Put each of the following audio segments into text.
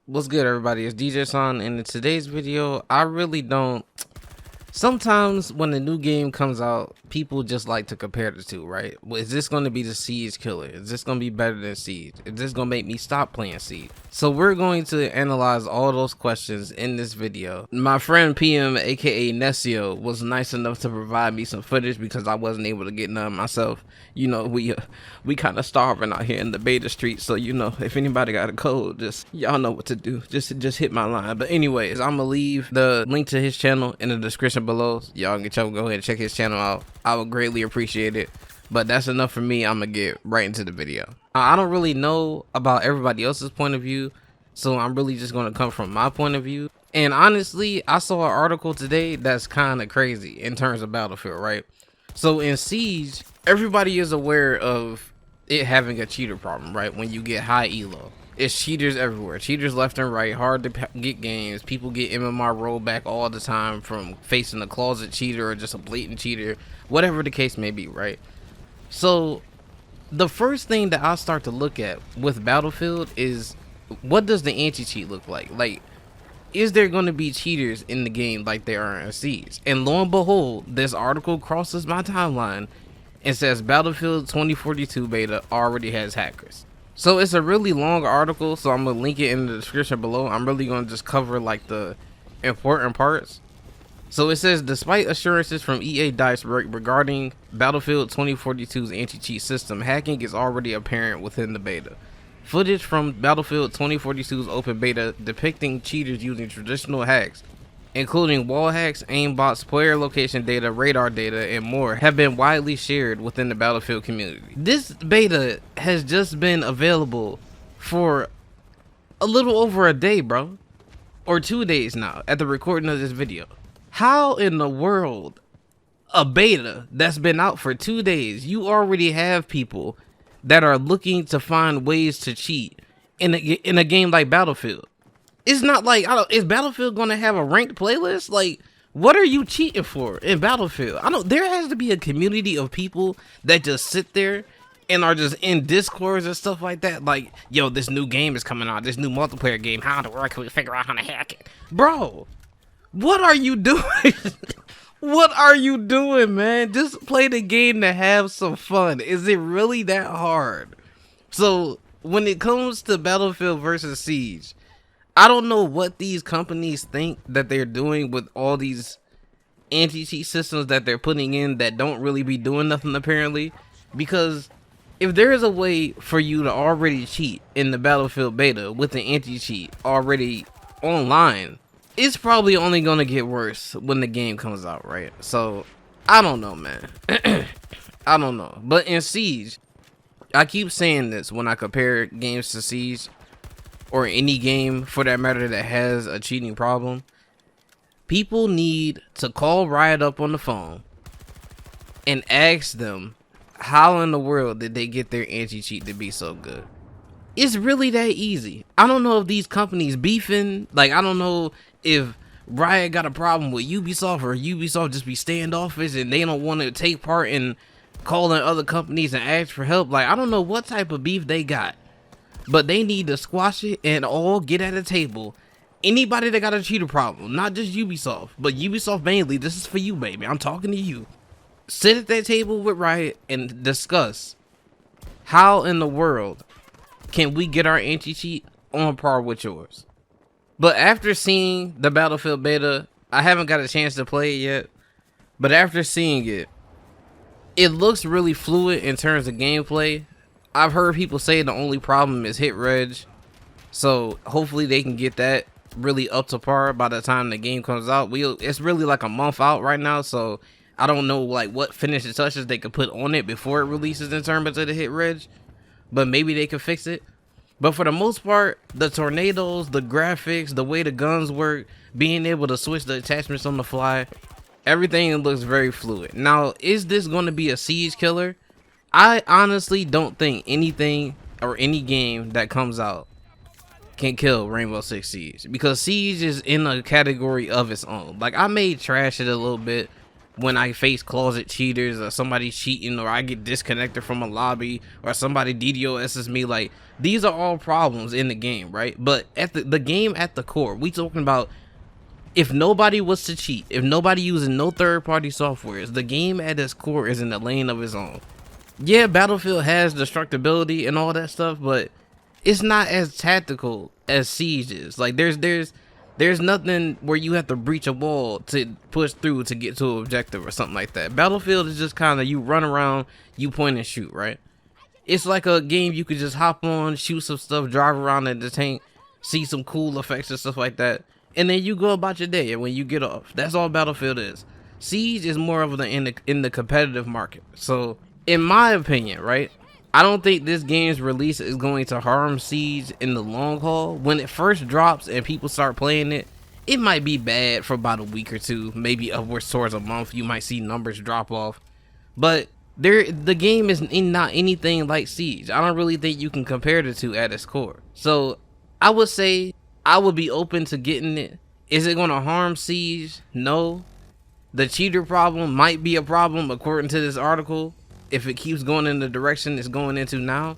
What's good, everybody? It's DJ Son, and in today's video, I really don't. Sometimes when a new game comes out, people just like to compare the two, right? Well, is this going to be the Siege killer? Is this going to be better than Siege? Is this going to make me stop playing Siege? So we're going to analyze all those questions in this video. My friend PM, aka Nesio, was nice enough to provide me some footage because I wasn't able to get none myself. You know, we kind of starving out here in the beta street, so you know, if anybody got a code, just y'all know what to do. Just hit my line. But anyways, I'm gonna leave the link to his channel in the description below. Y'all can go ahead and check his channel out. I would greatly appreciate it. But that's enough for me. I'm gonna get right into the video. I don't really know about everybody else's point of view, so I'm really just gonna come from my point of view. And honestly, I saw an article today that's kind of crazy in terms of Battlefield, right? So in Siege, everybody is aware of it having a cheater problem, right? When you get high elo, it's cheaters everywhere, cheaters left and right, hard to get games. People get MMR rollback all the time from facing a closet cheater or just a blatant cheater, whatever the case may be, right? So the first thing that I start to look at with Battlefield is, what does the anti-cheat look like? Like, is there going to be cheaters in the game like there are in Siege? And lo and behold, this article crosses my timeline and says Battlefield 2042 beta already has hackers. So it's a really long article, so I'm going to link it in the description below. I'm really going to just cover like the important parts. So it says, despite assurances from EA DICE regarding Battlefield 2042's anti-cheat system, hacking is already apparent within the beta. Footage from Battlefield 2042's open beta depicting cheaters using traditional hacks, including wall hacks, aimbots, player location data, radar data, and more, have been widely shared within the Battlefield community. This beta has just been available for a little over a day, bro. Or 2 days now, at the recording of this video. How in the world, a beta that's been out for 2 days, you already have people that are looking to find ways to cheat in a game like Battlefield? It's not like, is Battlefield gonna have a ranked playlist? Like, what are you cheating for in Battlefield? There has to be a community of people that just sit there and are just in discords and stuff like that. Like, yo, this new game is coming out, this new multiplayer game. How in the world can we figure out how to hack it? Bro, what are you doing? What are you doing, man? Just play the game to have some fun. Is it really that hard? So when it comes to Battlefield versus Siege, I don't know what these companies think that they're doing with all these anti-cheat systems that they're putting in that don't really be doing nothing apparently. Because if there is a way for you to already cheat in the Battlefield beta with the anti-cheat already online, it's probably only gonna get worse when the game comes out, right? So I don't know, man. I don't know. But in Siege, I keep saying this when I compare games to Siege, or any game for that matter that has a cheating problem. People need to call Riot up on the phone and ask them how in the world did they get their anti-cheat to be so good. It's really that easy. I don't know if these companies beefing, like, I don't know if Riot got a problem with Ubisoft, or Ubisoft just be standoffish and they don't want to take part in calling other companies and ask for help. Like, I don't know what type of beef they got, but they need to squash it and all get at a table. Anybody that got a cheater problem, not just Ubisoft, but Ubisoft mainly, this is for you, baby. I'm talking to you. Sit at that table with Riot and discuss how in the world can we get our anti-cheat on par with yours. But after seeing the Battlefield beta, I haven't got a chance to play it yet, but after seeing it, it looks really fluid in terms of gameplay. I've heard people say the only problem is hit reg, so hopefully they can get that really up to par by the time the game comes out. It's really like a month out right now, so I don't know like what finishing touches they could put on it before it releases in terms of the hit reg, but maybe they can fix it. But for the most part, the tornadoes, the graphics, the way the guns work, being able to switch the attachments on the fly, everything looks very fluid. Now, is this going to be a Siege killer? I honestly don't think anything or any game that comes out can kill Rainbow Six Siege, because Siege is in a category of its own. Like, I may trash it a little bit, when I face closet cheaters or somebody cheating, or I get disconnected from a lobby, or somebody DDoS's me. Like, these are all problems in the game, right? But at the game at the core, we talking about if nobody was to cheat, if nobody using no third-party softwares, the game at its core is in a lane of its own. Yeah, Battlefield has destructibility and all that stuff, but it's not as tactical as Siege is. Like, there's nothing where you have to breach a wall to push through to get to an objective or something like that. Battlefield is just kind of, you run around, you point and shoot, right? It's like a game you could just hop on, shoot some stuff, drive around in the tank, see some cool effects and stuff like that, and then you go about your day. And when you get off, that's all Battlefield is. Siege is more of in the competitive market. So in my opinion, right, I don't think this game's release is going to harm Siege in the long haul. When it first drops and people start playing it, it might be bad for about a week or two, maybe upwards towards a month. You might see numbers drop off, but the game is not anything like Siege. I don't really think you can compare the two at its core. So I would say I would be open to getting it. Is it going to harm Siege? No. The cheater problem might be a problem according to this article, if it keeps going in the direction it's going into now.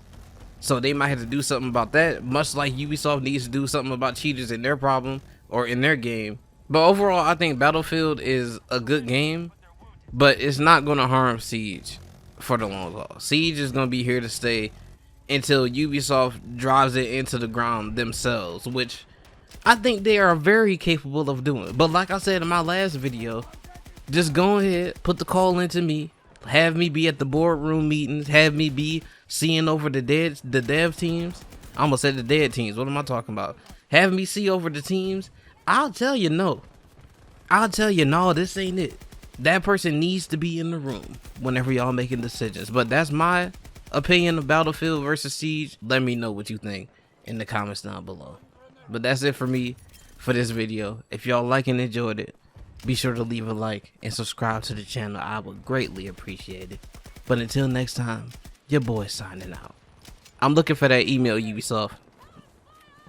So they might have to do something about that, much like Ubisoft needs to do something about cheaters in their problem or in their game. But overall, I think Battlefield is a good game, but it's not going to harm Siege for the long haul. Siege is going to be here to stay until Ubisoft drives it into the ground themselves, which I think they are very capable of doing. But like I said in my last video, just go ahead, put the call into me, have me be at the boardroom meetings, have me be seeing over the dev teams. I almost said the dead teams. What am I talking about? Have me see over the teams. I'll tell you no. I'll tell you no, this ain't it. That person needs to be in the room whenever y'all making decisions. But that's my opinion of Battlefield versus Siege. Let me know what you think in the comments down below. But that's it for me for this video. If y'all like and enjoyed it, be sure to leave a like and subscribe to the channel. I would greatly appreciate it. But until next time, your boy signing out. I'm looking for that email, Ubisoft,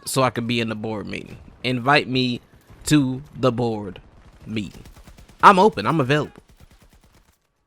so I can be in the board meeting. Invite me to the board meeting. I'm open. I'm available.